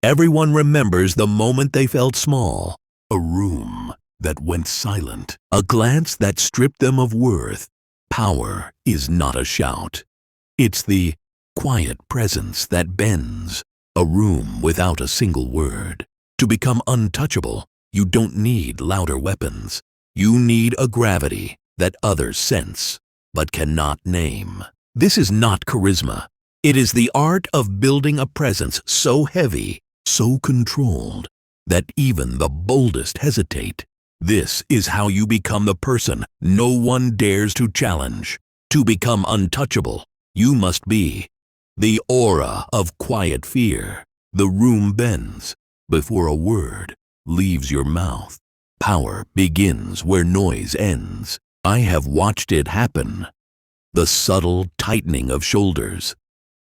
Everyone remembers the moment they felt small, a room that went silent, a glance that stripped them of worth. Power is not a shout. It's the quiet presence that bends, a room without a single word. To become untouchable, you don't need louder weapons. You need a gravity that others sense, but cannot name. This is not charisma. It is the art of building a presence so heavy, so controlled, that even the boldest hesitate. This is how you become the person no one dares to challenge. To become untouchable, you must be the aura of quiet fear. The room bends before a word leaves your mouth. Power begins where noise ends. I have watched it happen. The subtle tightening of shoulders,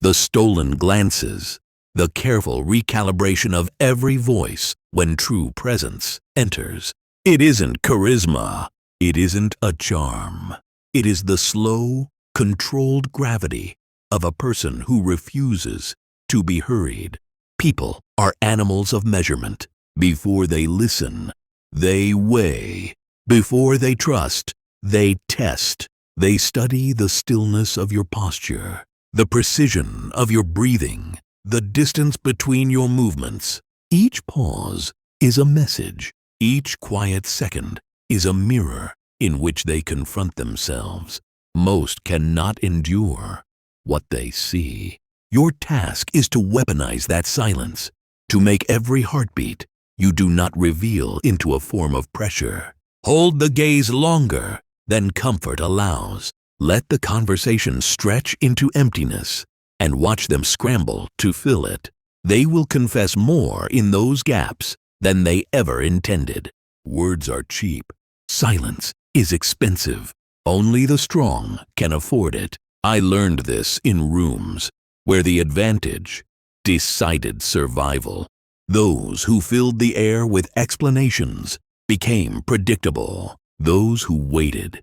the stolen glances, the careful recalibration of every voice when true presence enters. It isn't charisma. It isn't a charm. It is the slow, controlled gravity of a person who refuses to be hurried. People are animals of measurement. Before they listen, they weigh. Before they trust, they test. They study the stillness of your posture, the precision of your breathing, the distance between your movements. Each pause is a message. Each quiet second is a mirror in which they confront themselves. Most cannot endure what they see. Your task is to weaponize that silence, to make every heartbeat you do not reveal into a form of pressure. Hold the gaze longer than comfort allows. Let the conversation stretch into emptiness and watch them scramble to fill it. They will confess more in those gaps than they ever intended. Words are cheap. Silence is expensive. Only the strong can afford it. I learned this in rooms where the advantage decided survival. Those who filled the air with explanations became predictable. Those who waited,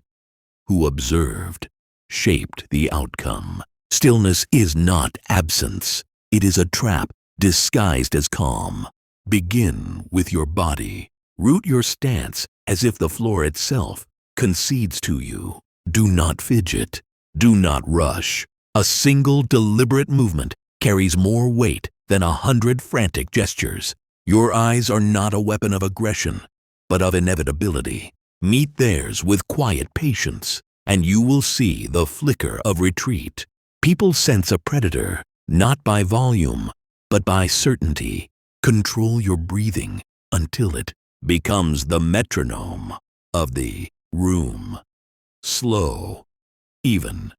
who observed, shaped the outcome. Stillness is not absence. It is a trap disguised as calm. Begin with your body. Root your stance as if the floor itself concedes to you. Do not fidget. Do not rush. A single deliberate movement carries more weight than 100 frantic gestures. Your eyes are not a weapon of aggression, but of inevitability. Meet theirs with quiet patience, and you will see the flicker of retreat. People sense a predator, not by volume, but by certainty. Control your breathing until it becomes the metronome of the room. Slow, even.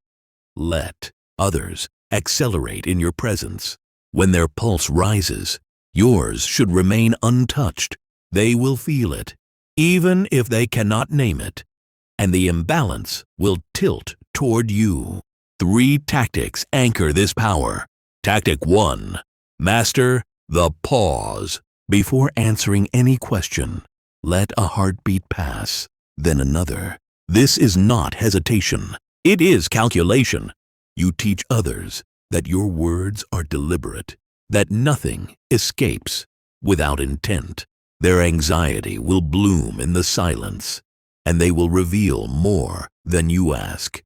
Let others accelerate in your presence. When their pulse rises, yours should remain untouched. They will feel it, even if they cannot name it, and the imbalance will tilt toward you. 3 tactics anchor this power. Tactic 1. Master the pause. Before answering any question, let a heartbeat pass, then another. This is not hesitation. It is calculation. You teach others that your words are deliberate, that nothing escapes without intent. Their anxiety will bloom in the silence, and they will reveal more than you ask.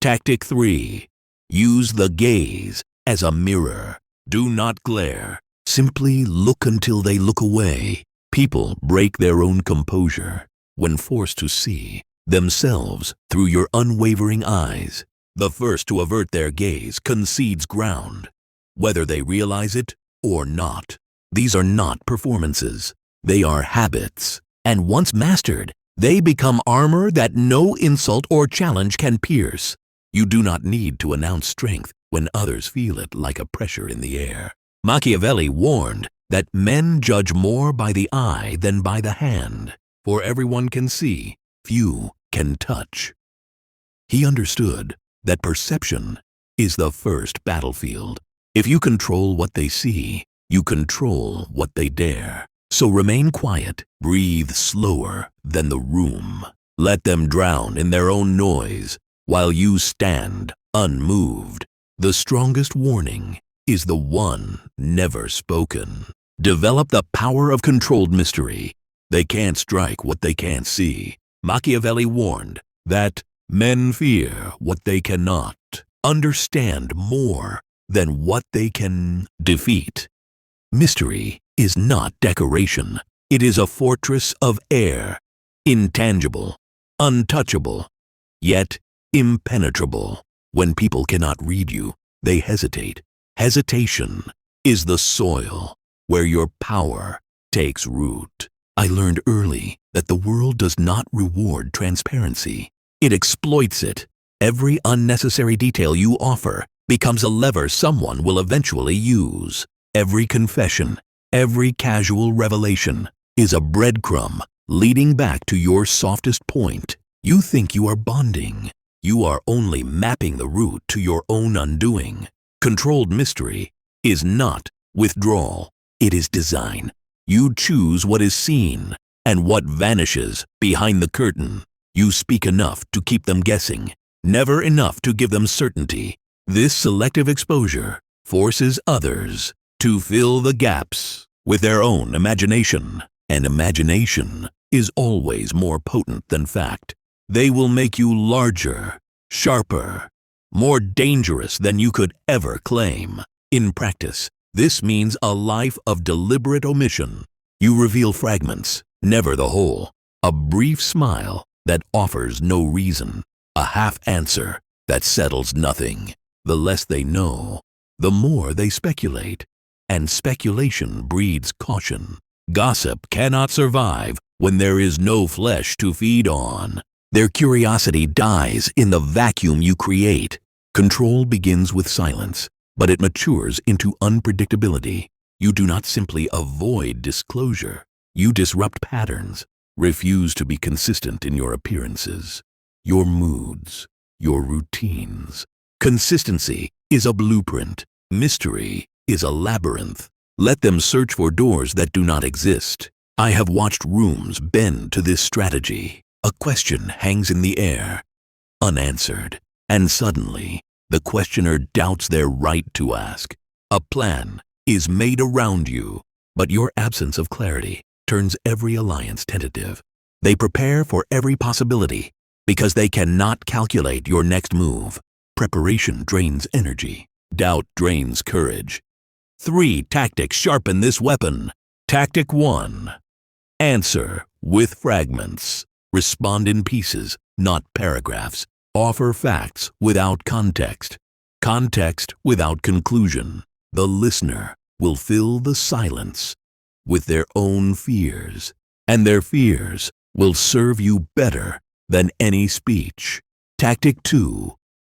Tactic 3. Use the gaze as a mirror. Do not glare. Simply look until they look away. People break their own composure when forced to see themselves through your unwavering eyes. The first to avert their gaze concedes ground, whether they realize it or not. These are not performances. They are habits. And once mastered, they become armor that no insult or challenge can pierce. You do not need to announce strength when others feel it like a pressure in the air. Machiavelli warned that men judge more by the eye than by the hand, for everyone can see, few can touch. He understood that perception is the first battlefield. If you control what they see, you control what they dare. So remain quiet, breathe slower than the room. Let them drown in their own noise while you stand unmoved. The strongest warning is the one never spoken. Develop the power of controlled mystery. They can't strike what they can't see. Machiavelli warned that men fear what they cannot understand more than what they can defeat. Mystery is not decoration. It is a fortress of air, intangible, untouchable, yet impenetrable. When people cannot read you, they hesitate. Hesitation is the soil where your power takes root. I learned early that the world does not reward transparency. It exploits it. Every unnecessary detail you offer becomes a lever someone will eventually use. Every confession, every casual revelation is a breadcrumb leading back to your softest point. You think you are bonding. You are only mapping the route to your own undoing. Controlled mystery is not withdrawal. It is design. You choose what is seen and what vanishes behind the curtain. You speak enough to keep them guessing, never enough to give them certainty. This selective exposure forces others to fill the gaps with their own imagination, and imagination is always more potent than fact. They will make you larger, sharper, more dangerous than you could ever claim. In practice, this means a life of deliberate omission. You reveal fragments, never the whole. A brief smile that offers no reason. A half answer that settles nothing. The less they know, the more they speculate. And speculation breeds caution. Gossip cannot survive when there is no flesh to feed on. Their curiosity dies in the vacuum you create. Control begins with silence, but it matures into unpredictability. You do not simply avoid disclosure. You disrupt patterns, refuse to be consistent in your appearances, your moods, your routines. Consistency is a blueprint. Mystery is a labyrinth. Let them search for doors that do not exist. I have watched rooms bend to this strategy. A question hangs in the air, unanswered, and suddenly the questioner doubts their right to ask. A plan is made around you, but your absence of clarity turns every alliance tentative. They prepare for every possibility because they cannot calculate your next move. Preparation drains energy. Doubt drains courage. 3 tactics sharpen this weapon. Tactic 1. Answer with fragments. Respond in pieces, not paragraphs. Offer facts without context. Context without conclusion. The listener will fill the silence with their own fears, and their fears will serve you better than any speech. Tactic 2.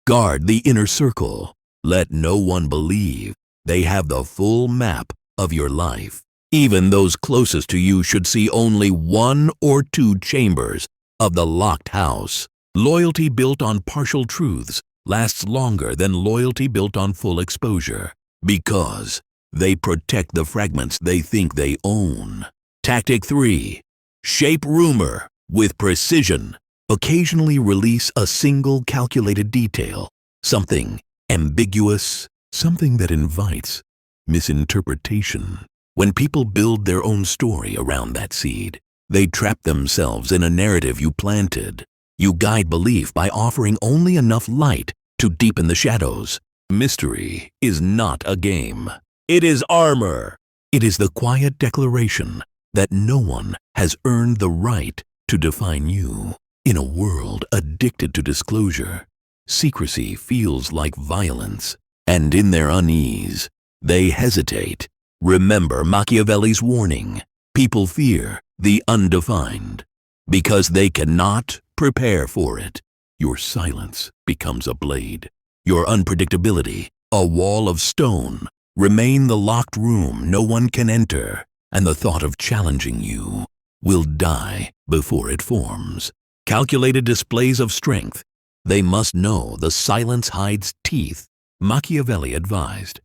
Guard the inner circle. Let no one believe they have the full map of your life. Even those closest to you should see only 1 or 2 chambers of the locked house. Loyalty built on partial truths lasts longer than loyalty built on full exposure, because they protect the fragments they think they own. Tactic 3. Shape rumor with precision. Occasionally release a single calculated detail, something ambiguous, something that invites misinterpretation. When people build their own story around that seed, they trap themselves in a narrative you planted. You guide belief by offering only enough light to deepen the shadows. Mystery is not a game. It is armor. It is the quiet declaration that no one has earned the right to define you. In a world addicted to disclosure, secrecy feels like violence, and in their unease, they hesitate. Remember Machiavelli's warning. People fear the undefined because they cannot prepare for it. Your silence becomes a blade. Your unpredictability, a wall of stone. Remain the locked room no one can enter, and the thought of challenging you will die before it forms. Calculated displays of strength. They must know the silence hides teeth. Machiavelli advised,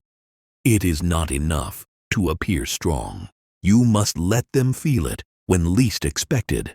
it is not enough to appear strong. You must let them feel it when least expected.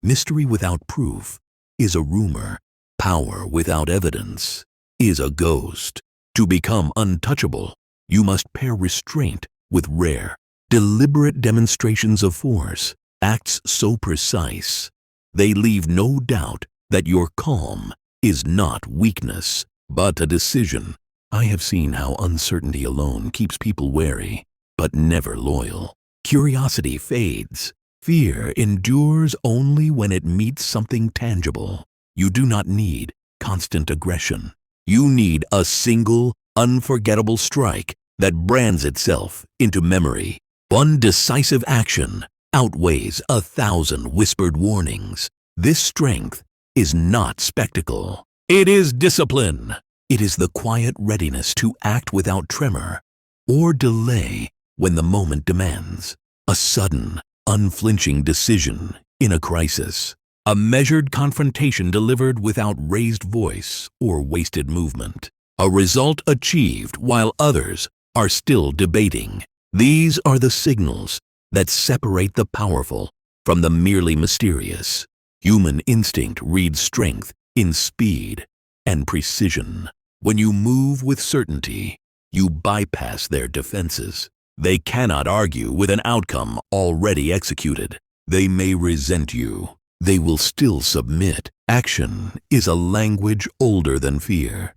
Mystery without proof is a rumor. Power without evidence is a ghost. To become untouchable, you must pair restraint with rare Deliberate demonstrations of force, acts so precise, they leave no doubt that your calm is not weakness, but a decision. I have seen how uncertainty alone keeps people wary, but never loyal. Curiosity fades. Fear endures only when it meets something tangible. You do not need constant aggression. You need a single, unforgettable strike that brands itself into memory. One decisive action outweighs 1,000 whispered warnings. This strength is not spectacle. It is discipline. It is the quiet readiness to act without tremor or delay when the moment demands. A sudden, unflinching decision in a crisis. A measured confrontation delivered without raised voice or wasted movement. A result achieved while others are still debating. These are the signals that separate the powerful from the merely mysterious. Human instinct reads strength in speed and precision. When you move with certainty, you bypass their defenses. They cannot argue with an outcome already executed. They may resent you. They will still submit. Action is a language older than fear.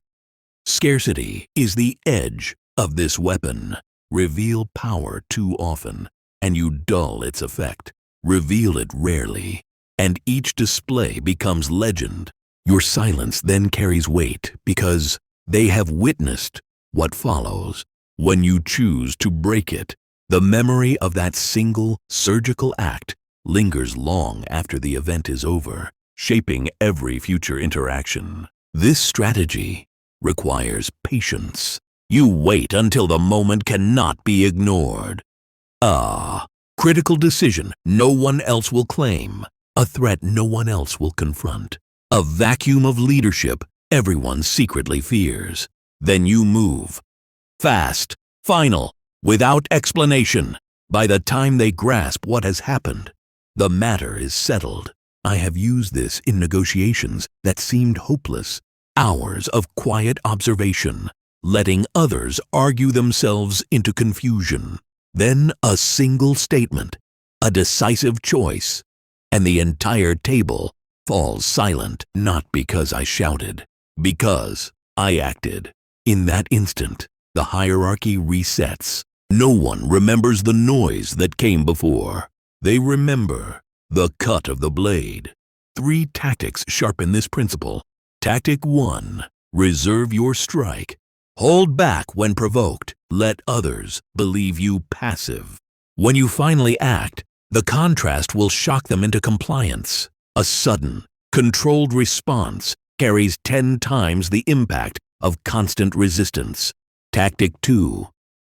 Scarcity is the edge of this weapon. Reveal power too often, and you dull its effect. Reveal it rarely, and each display becomes legend. Your silence then carries weight because they have witnessed what follows. When you choose to break it, the memory of that single surgical act lingers long after the event is over, shaping every future interaction. This strategy requires patience. You wait until the moment cannot be ignored. Critical decision no one else will claim. A threat no one else will confront. A vacuum of leadership everyone secretly fears. Then you move. Fast, final, without explanation. By the time they grasp what has happened, the matter is settled. I have used this in negotiations that seemed hopeless. Hours of quiet observation, letting others argue themselves into confusion. Then a single statement, a decisive choice, and the entire table falls silent. Not because I shouted, because I acted. In that instant, the hierarchy resets. No one remembers the noise that came before. They remember the cut of the blade. 3 tactics sharpen this principle. Tactic 1, reserve your strike. Hold back when provoked. Let others believe you passive. When you finally act, the contrast will shock them into compliance. A sudden, controlled response carries 10 times the impact of constant resistance. Tactic 2,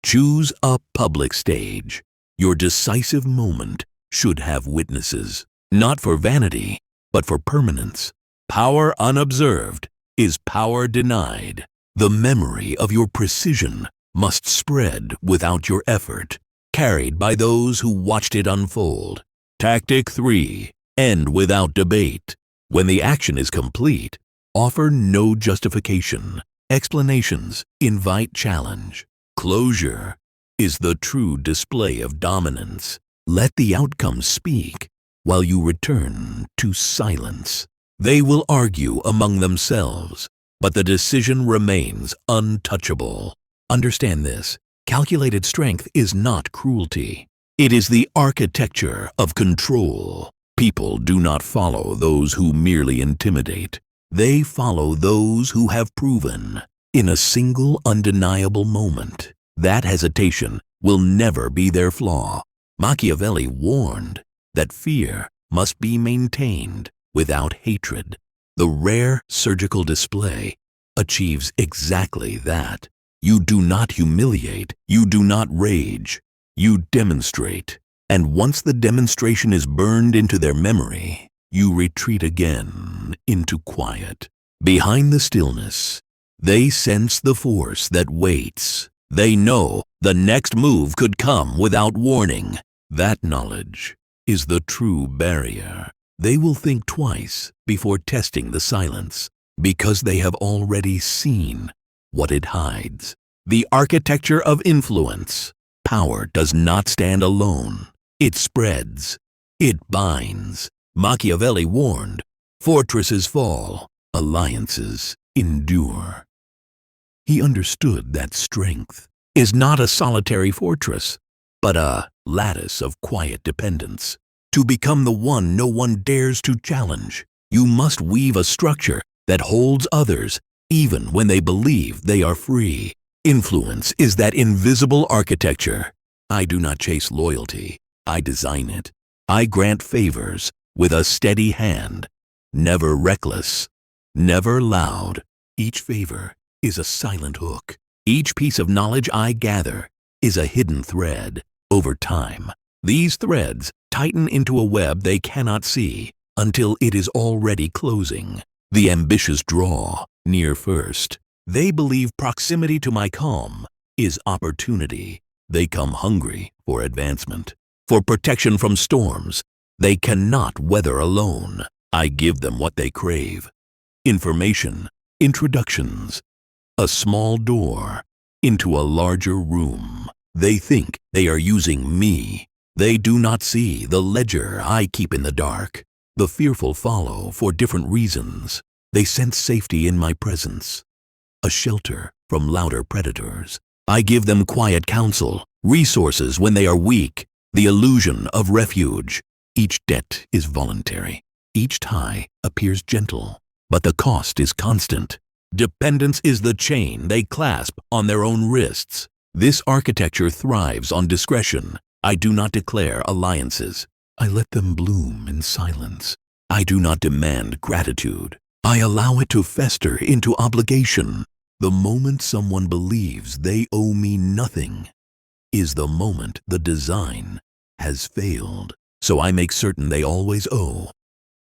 choose a public stage. Your decisive moment should have witnesses, not for vanity, but for permanence. Power unobserved is power denied. The memory of your precision must spread without your effort, carried by those who watched it unfold. Tactic 3, end without debate. When the action is complete, offer no justification. Explanations invite challenge. Closure is the true display of dominance. Let the outcome speak while you return to silence. They will argue among themselves, but the decision remains untouchable. Understand this. Calculated strength is not cruelty. It is the architecture of control. People do not follow those who merely intimidate. They follow those who have proven, in a single undeniable moment, that hesitation will never be their flaw. Machiavelli warned that fear must be maintained without hatred. The rare surgical display achieves exactly that. You do not humiliate, you do not rage, you demonstrate. And once the demonstration is burned into their memory, you retreat again into quiet. Behind the stillness, they sense the force that waits. They know the next move could come without warning. That knowledge is the true barrier. They will think twice before testing the silence, because they have already seen what it hides. The architecture of influence. power does not stand alone. It spreads. It binds. Machiavelli warned, fortresses fall, alliances endure. He understood that strength is not a solitary fortress, but a lattice of quiet dependence. To become the one no one dares to challenge, you must weave a structure that holds others even when they believe they are free. Influence is that invisible architecture. I do not chase loyalty, I design it. I grant favors with a steady hand, never reckless, never loud. Each favor is a silent hook. Each piece of knowledge I gather is a hidden thread. Over time, these threads tighten into a web they cannot see until it is already closing. The ambitious draw near first. They believe proximity to my calm is opportunity. They come hungry for advancement, for protection from storms they cannot weather alone. I give them what they crave. Information, introductions, a small door into a larger room. They think they are using me. They do not see the ledger I keep in the dark. The fearful follow for different reasons. They sense safety in my presence, a shelter from louder predators. I give them quiet counsel, resources when they are weak, the illusion of refuge. Each debt is voluntary. Each tie appears gentle, but the cost is constant. Dependence is the chain they clasp on their own wrists. This architecture thrives on discretion. I do not declare alliances. I let them bloom in silence. I do not demand gratitude. I allow it to fester into obligation. The moment someone believes they owe me nothing is the moment the design has failed. So I make certain they always owe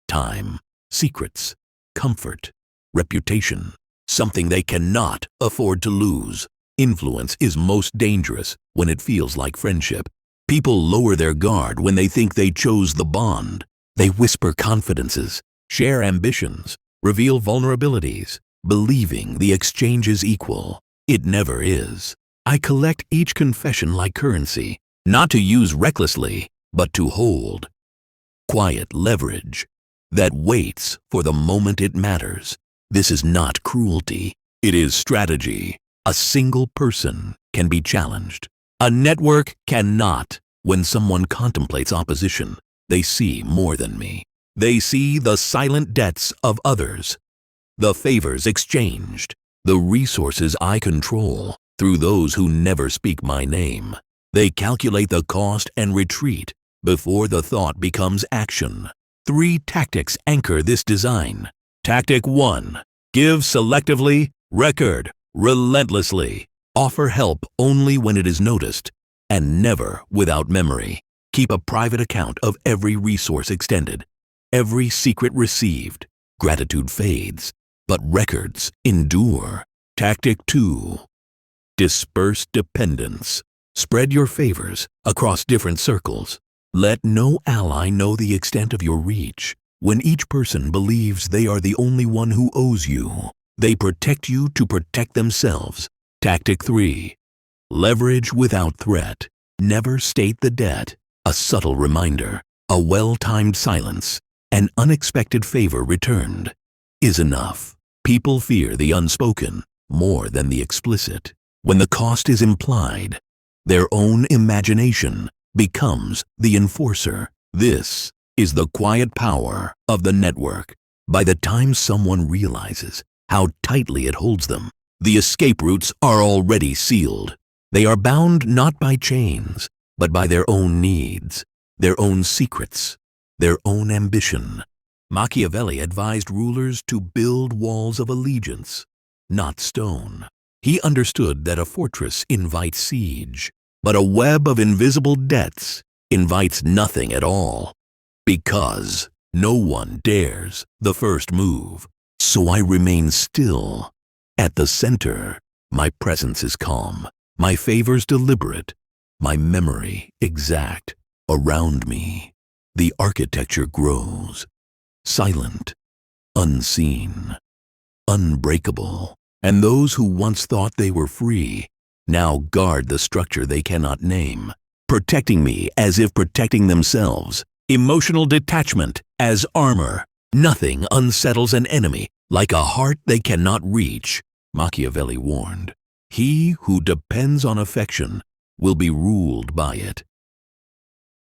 time, secrets, comfort, reputation, something they cannot afford to lose. Influence is most dangerous when it feels like friendship. People lower their guard when they think they chose the bond. They whisper confidences, share ambitions, reveal vulnerabilities, believing the exchange is equal. It never is. I collect each confession like currency, not to use recklessly, but to hold. Quiet leverage that waits for the moment it matters. This is not cruelty. It is strategy. A single person can be challenged. A network cannot. When someone contemplates opposition, they see more than me. They see the silent debts of others, the favors exchanged, the resources I control through those who never speak my name. They calculate the cost and retreat before the thought becomes action. 3 tactics anchor this design. Tactic 1. Give selectively, record relentlessly. Offer help only when it is noticed, and never without memory. Keep a private account of every resource extended, every secret received. Gratitude fades, but records endure. Tactic 2. Disperse dependence. Spread your favors across different circles. Let no ally know the extent of your reach. When each person believes they are the only one who owes you, they protect you to protect themselves. Tactic 3. Leverage without threat. Never state the debt. A subtle reminder, a well-timed silence, an unexpected favor returned is enough. People fear the unspoken more than the explicit. When the cost is implied, their own imagination becomes the enforcer. This is the quiet power of the network. By the time someone realizes how tightly it holds them, the escape routes are already sealed. They are bound not by chains, but by their own needs, their own secrets, their own ambition. Machiavelli advised rulers to build walls of allegiance, not stone. He understood that a fortress invites siege, but a web of invisible debts invites nothing at all, because no one dares the first move. So I remain still. At the center, my presence is calm, my favors deliberate, my memory exact. Around me, the architecture grows, silent, unseen, unbreakable, and those who once thought they were free now guard the structure they cannot name, protecting me as if protecting themselves. Emotional detachment as armor. Nothing unsettles an enemy like a heart they cannot reach. Machiavelli warned, he who depends on affection will be ruled by it.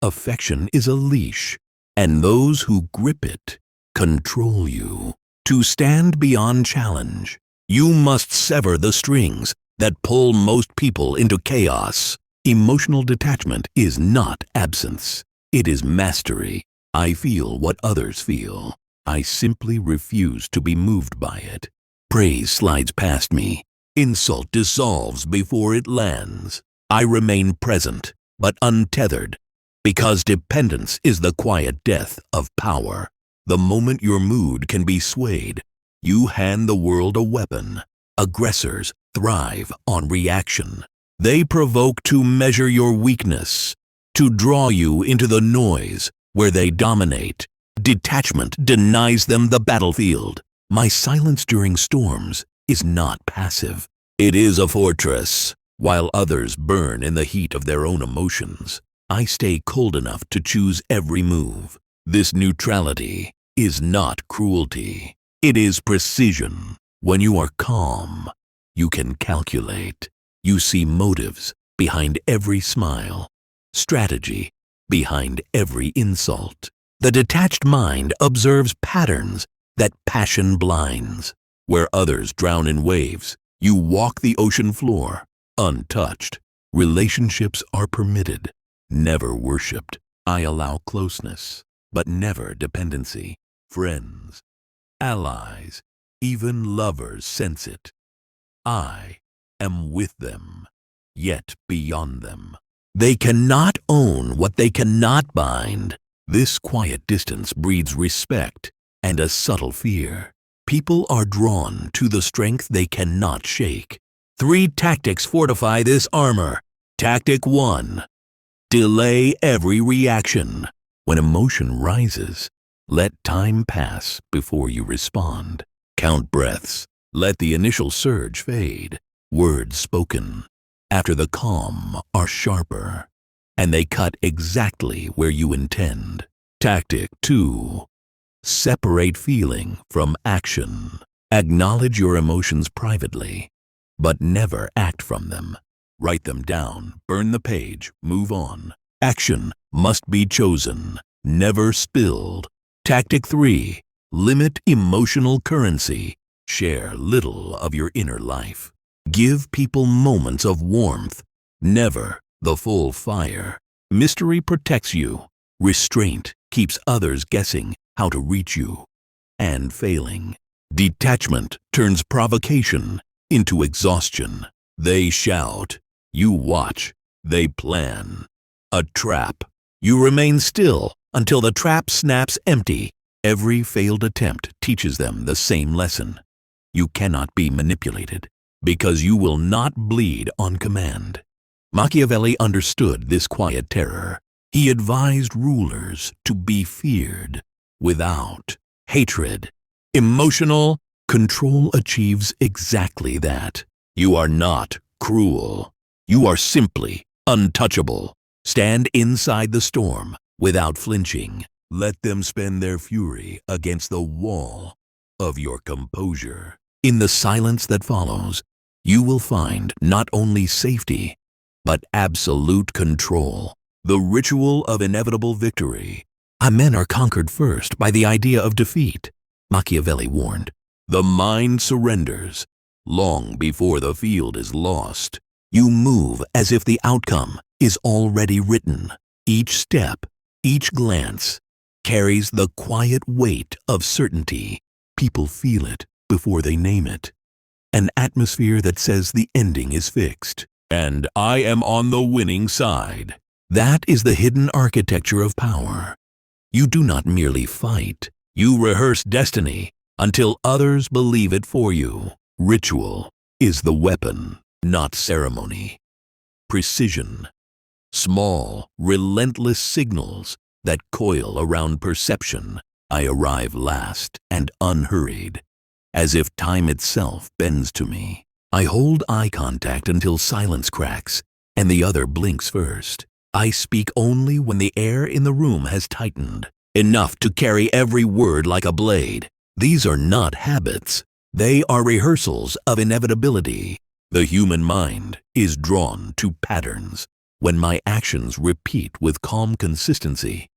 Affection is a leash, and those who grip it control you. To stand beyond challenge, you must sever the strings that pull most people into chaos. Emotional detachment is not absence. It is mastery. I feel what others feel. I simply refuse to be moved by it. Praise slides past me. Insult dissolves before it lands. I remain present, but untethered, because dependence is the quiet death of power. The moment your mood can be swayed, you hand the world a weapon. Aggressors thrive on reaction. They provoke to measure your weakness, to draw you into the noise where they dominate. Detachment denies them the battlefield. My silence during storms is not passive. It is a fortress. While others burn in the heat of their own emotions, I stay cold enough to choose every move. This neutrality is not cruelty. It is precision. When you are calm, you can calculate. You see motives behind every smile, strategy behind every insult. The detached mind observes patterns that passion blinds. Where others drown in waves, you walk the ocean floor, untouched. Relationships are permitted, never worshipped. I allow closeness, but never dependency. Friends, allies, even lovers sense it. I am with them, yet beyond them. They cannot own what they cannot bind. This quiet distance breeds respect and a subtle fear. People are drawn to the strength they cannot shake. 3 tactics fortify this armor. Tactic 1. Delay every reaction. When emotion rises, let time pass before you respond. Count breaths. Let the initial surge fade. Words spoken after the calm are sharper, and they cut exactly where you intend. Tactic 2. Separate feeling from action. Acknowledge your emotions privately, but never act from them. Write them down, burn the page, move on. Action must be chosen, never spilled. Tactic 3. Limit emotional currency. Share little of your inner life. Give people moments of warmth, never the full fire. Mystery protects you. Restraint keeps others guessing how to reach you and failing. Detachment turns provocation into exhaustion. They shout. You watch. They plan. A trap. You remain still until the trap snaps empty. Every failed attempt teaches them the same lesson. You cannot be manipulated, because you will not bleed on command. Machiavelli understood this quiet terror. He advised rulers to be feared without hatred. Emotional control achieves exactly that. You are not cruel. You are simply untouchable. Stand inside the storm without flinching. Let them spend their fury against the wall of your composure. In the silence that follows, you will find not only safety, but absolute control. The ritual of inevitable victory. Men are conquered first by the idea of defeat, Machiavelli warned. The mind surrenders long before the field is lost. You move as if the outcome is already written. Each step, each glance, carries the quiet weight of certainty. People feel it before they name it. An atmosphere that says the ending is fixed, and I am on the winning side. That is the hidden architecture of power. You do not merely fight. You rehearse destiny until others believe it for you. Ritual is the weapon, not ceremony. Precision. Small, relentless signals that coil around perception. I arrive last and unhurried, as if time itself bends to me. I hold eye contact until silence cracks and the other blinks first. I speak only when the air in the room has tightened, enough to carry every word like a blade. These are not habits. They are rehearsals of inevitability. The human mind is drawn to patterns. When my actions repeat with calm consistency,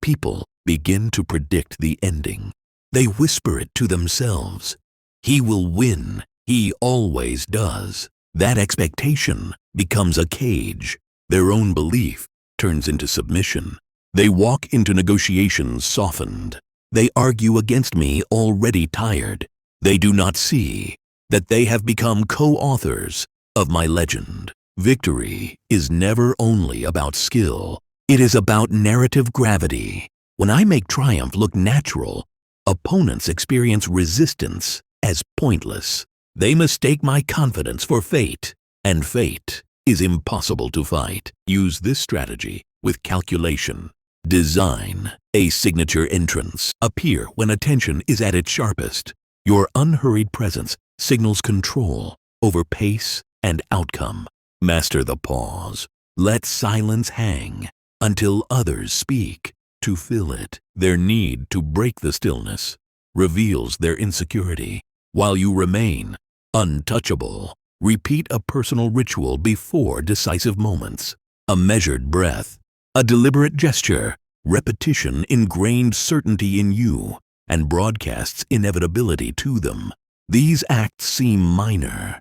people begin to predict the ending. They whisper it to themselves. He will win. He always does. That expectation becomes a cage. Their own belief turns into submission. They walk into negotiations softened. They argue against me already tired. They do not see that they have become co-authors of my legend. Victory is never only about skill. It is about narrative gravity. When I make triumph look natural, opponents experience resistance as pointless. They mistake my confidence for fate, and fate is impossible to fight. Use this strategy with calculation. Design a signature entrance. Appear when attention is at its sharpest. Your unhurried presence signals control over pace and outcome. Master the pause. Let silence hang until others speak. To fill it, their need to break the stillness reveals their insecurity. While you remain untouchable, repeat a personal ritual before decisive moments. A measured breath, a deliberate gesture, repetition ingrained certainty in you and broadcasts inevitability to them. These acts seem minor,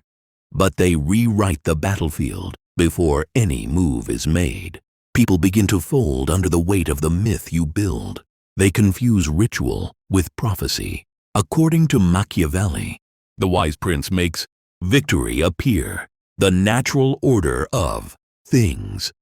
but they rewrite the battlefield before any move is made. People begin to fold under the weight of the myth you build. They confuse ritual with prophecy. According to Machiavelli, the wise prince makes victory appear, the natural order of things.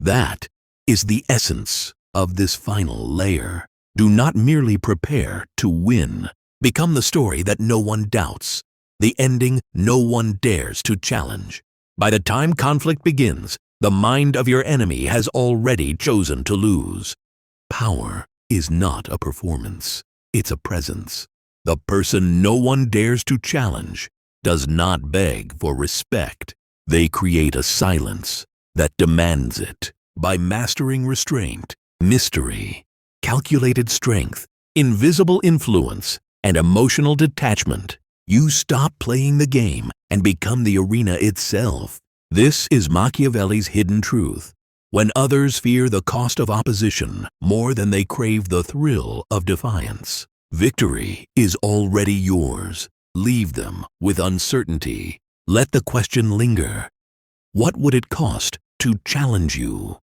That is the essence of this final layer. Do not merely prepare to win. Become the story that no one doubts, the ending no one dares to challenge. By the time conflict begins, the mind of your enemy has already chosen to lose. Power is not a performance, it's a presence. The person no one dares to challenge does not beg for respect. They create a silence that demands it. By mastering restraint, mystery, calculated strength, invisible influence, and emotional detachment, you stop playing the game and become the arena itself. This is Machiavelli's hidden truth. When others fear the cost of opposition more than they crave the thrill of defiance, victory is already yours. Leave them with uncertainty. Let the question linger. What would it cost to challenge you?